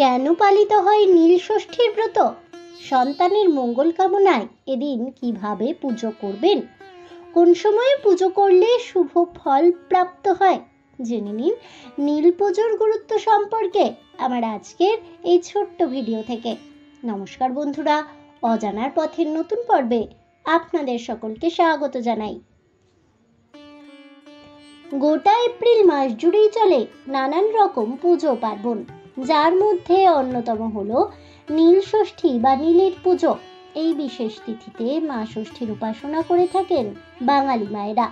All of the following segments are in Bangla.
কেন পালিত হয় নীলষষ্ঠীর ব্রত? সন্তানের মঙ্গল কামনায় এদিন কিভাবে পুজো করবেন? কোন সময়ে পুজো করলে শুভ ফল প্রাপ্ত হয়? জেনে নিন নীল পুজোর গুরুত্ব সম্পর্কে আমার আজকের এই ছোট্ট ভিডিও থেকে। নমস্কার বন্ধুরা, অজানার পথের নতুন পর্বে আপনাদের সকলকে স্বাগত জানাই। গোটা এপ্রিল মাস জুড়েই চলে নানান রকম পুজো পার্বণ, যার মধ্যে অন্যতম হলো নীলষষ্ঠী বা নীলের পুজো। এই বিশেষ তিথিতে মা ষষ্ঠীর উপাসনা করে থাকেন বাঙালি মায়েরা।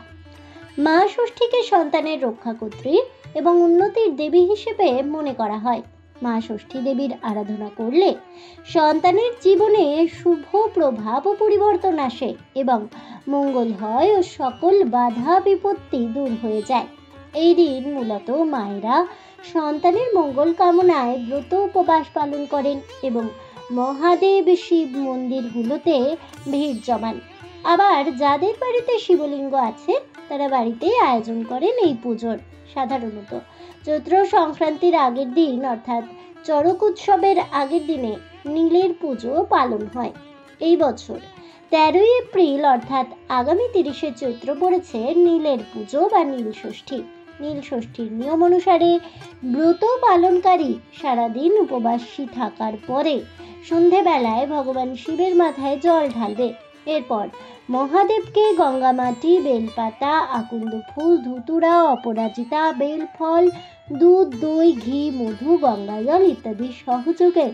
মা ষষ্ঠীকে সন্তানের রক্ষাকর্ত্রী এবং উন্নতির দেবী হিসেবে মনে করা হয়। মা ষষ্ঠী দেবীর আরাধনা করলে সন্তানের জীবনে শুভ প্রভাব ও পরিবর্তন আসে এবং মঙ্গল হয় ও সকল বাধা বিপত্তি দূর হয়ে যায়। এই দিন মূলত মায়েরা সন্তানের মঙ্গল কামনায় ব্রত উপবাস পালন করেন এবং মহাদেব শিব মন্দিরগুলোতে ভিড় জমান। আবার যাদের বাড়িতে শিবলিঙ্গ আছে তারা বাড়িতেই আয়োজন করেন এই পুজোর। সাধারণত চৈত্র সংক্রান্তির আগের দিন অর্থাৎ চড়ক উৎসবের আগের দিনে নীলের পুজো পালন হয়। এই বছর 13 এপ্রিল অর্থাৎ আগামী 30শে চৈত্র পড়েছে নীলের পুজো বা নীলষষ্ঠী। নীলষষ্ঠীর নিয়ম অনুসারে ব্রত পালনকারী সারাদিন উপবাসী থাকার পরে সন্ধেবেলায় ভগবান শিবের মাথায় জল ঢালবে। এরপর মহাদেবকে গঙ্গা মাটি, বেলপাতা, আকন্দ ফুল, ধুতুরা, অপরাজিতা, বেলফল, দুধ, দই, ঘি, মধু, গঙ্গা জল ইত্যাদি সহযোগে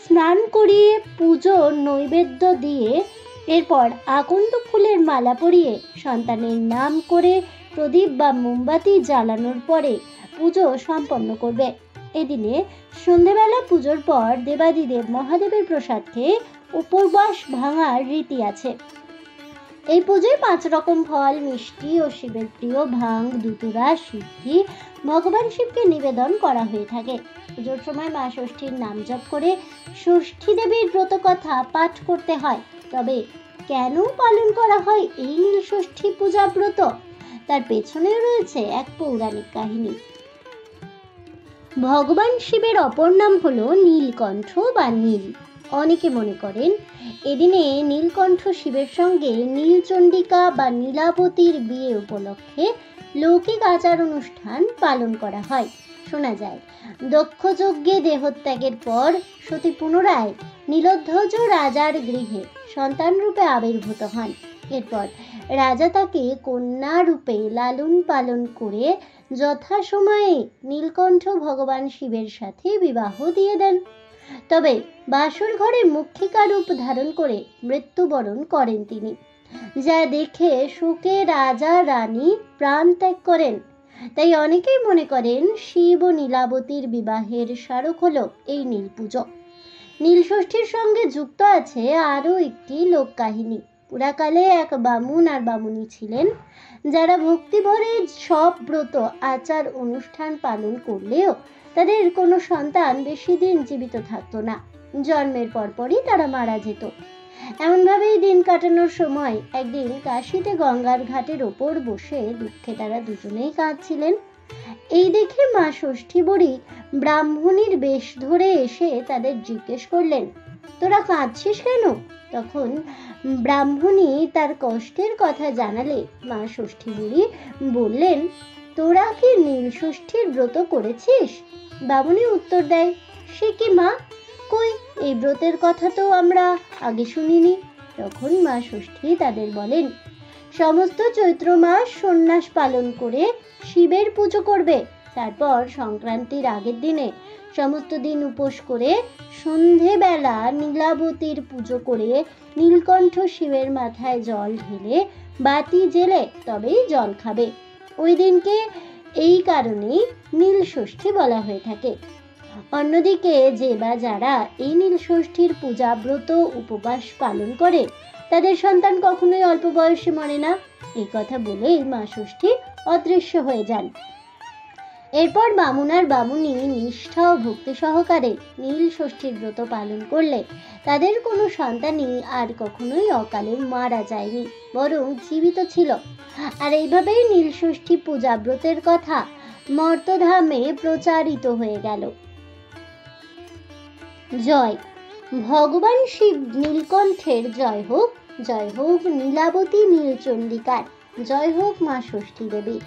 স্নান করিয়ে পুজো নৈবেদ্য দিয়ে এরপর আকন্দ ফুলের মালা পরিয়ে সন্তানের নাম করে প্রদীপ বা মোমবাতি জ্বালানোর পরে পুজো সম্পন্ন করবে। এদিনে সন্ধেবেলা পুজোর পর দেবাদিদেব মহাদেবের প্রসাদ খেয়ে উপবাস ভাঙার রীতি আছে। এই পুজোয় 5 রকম ফল, মিষ্টি ও শিবের প্রিয় ভাং, দুতুরা, সিদ্ধি ভগবান শিবকে নিবেদন করা হয়ে থাকে। পুজোর সময় মা ষষ্ঠীর নাম জপ করে ষষ্ঠী দেবীর ব্রত কথা পাঠ করতে হয়। তবে কেন পালন করা হয় এই নীলষষ্ঠী পূজা ব্রত? তার পেছনেও রয়েছে এক পৌরাণিক কাহিনী। ভগবান শিবের অপর নাম হলো নীলকণ্ঠ বা নীল। অনেকে মনে করেন এদিনে নীলকণ্ঠ শিবের সঙ্গে নীলচণ্ডিকা বা নীলাবতীর বিয়ে উপলক্ষে লৌকিক আচার অনুষ্ঠান পালন করা হয়। শোনা যায় দক্ষ যজ্ঞে দেহত্যাগের পর সতী পুনরায় নীলধ্বজ রাজার গৃহে সন্তান রূপে আবির্ভূত হন। এরপর রাজা তাকে কন্যা রূপে লালন পালন করে যথাসময়ে নীলকণ্ঠ ভগবান শিবের সাথে বিবাহ দিয়ে দেন। তবে বাসর ঘরে মুখ্যিকা রূপ ধারণ করে মৃত্যুবরণ করেন তিনি, যা দেখে শোকে রাজা রানী প্রাণ ত্যাগ করেন। তাই অনেকেই মনে করেন শিব ও নীলাবতীর বিবাহের স্মারক হলো এই নীল পুজো। নীলষষ্ঠীর সঙ্গে যুক্ত আছে আরও একটি লোক কাহিনী। পুরাকালে এক বামুন আর বামুনি ছিলেন, যারা ভক্তিভরে সব ব্রত আচার অনুষ্ঠান পালন করলেও তাদের কোনো সন্তান বেশি দিন জীবিত থাকতো না। জন্মের পরপরই তারা মারা যেত। এমনভাবেই দিন কাটানোর সময় একদিন কাশীতে গঙ্গার ঘাটের ওপর বসে দুঃখে তারা দুজনেই কাঁদছিলেন। এই দেখে মা ষষ্ঠী বুড়ি ব্রাহ্মণীর বেশ ধরে এসে তাদের জিজ্ঞেস করলেন, তোরা কাঁদছিস কেন? তখন ব্রাহ্মণী তার কষ্টের কথা জানালে মা ষষ্ঠী বুড়ি বললেন, তোরা কি নীলষষ্ঠীর ব্রত করেছিস? বামুনি উত্তর দেয়, সে কি মা, কই এই ব্রতের কথা তো আমরা আগে শুনিনি। তখন মা ষষ্ঠী তাদের বলেন, সমস্ত চৈত্র মাস সন্ন্যাস পালন করে শিবের পুজো করবে। তারপর সংক্রান্তির আগের দিনে সমস্ত দিন উপোস করে সন্ধেবেলা নীলাবতীর পুজো করে নীলকণ্ঠ শিবের মাথায় জল ঢেলে বাতি জেলে তবেই জল খাবে। ওই দিনকে এই কারণেই নীলষষ্ঠী বলা হয়ে থাকে। অন্যদিকে যে বা যারা এই নীলষষ্ঠীর পূজা ব্রত উপবাস পালন করে তাদের সন্তান কখনোই অল্প বয়সে মরে না, এই কথা বলেই মা ষষ্ঠী অদৃশ্য হয়ে যান। এরপর বামুন আর বামুনি নিষ্ঠা ও ভক্তি সহকারে নীলষষ্ঠীর ব্রত পালন করলে তাদের কোনো সন্তানই আর কখনোই অকালে মারা যায়নি, বরং জীবিত ছিল। আর এইভাবেই নীলষষ্ঠী পূজা ব্রতের কথা মর্তধামে প্রচারিত হয়ে গেল। জয়। ভগবান শিব নীলকণ্ঠের জয় হোক, জয় হোক নীলাবতী নীলচণ্ডিকার, জয় হোক মা ষষ্ঠী দেবীর।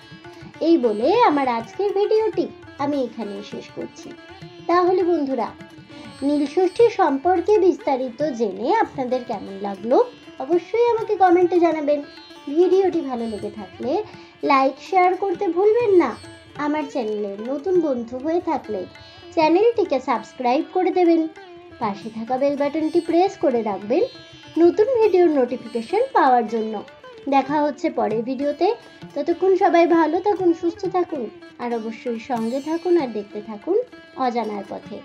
এই বলে আমার আজকের ভিডিওটি আমি এখানেই শেষ করছি। তাহলে বন্ধুরা, নীলষষ্ঠী সম্পর্কে বিস্তারিত জেনে আপনাদের কেমন লাগলো অবশ্যই আমাকে কমেন্টে জানাবেন। ভিডিওটি ভালো লেগে থাকলে লাইক শেয়ার করতে ভুলবেন না। আমার চ্যানেলের নতুন বন্ধু হয়ে থাকলে চ্যানেলটিকে সাবস্ক্রাইব করে দেবেন। পাশে থাকা বেল বাটনটি প্রেস করে রাখবেন নতুন ভিডিওর নোটিফিকেশন পাওয়ার জন্য। দেখা হচ্ছে পরের ভিডিওতে। ততক্ষণ সবাই ভালো থাকুন, সুস্থ থাকুন আর অবশ্যই সঙ্গে থাকুন আর দেখতে থাকুন অজানার পথে।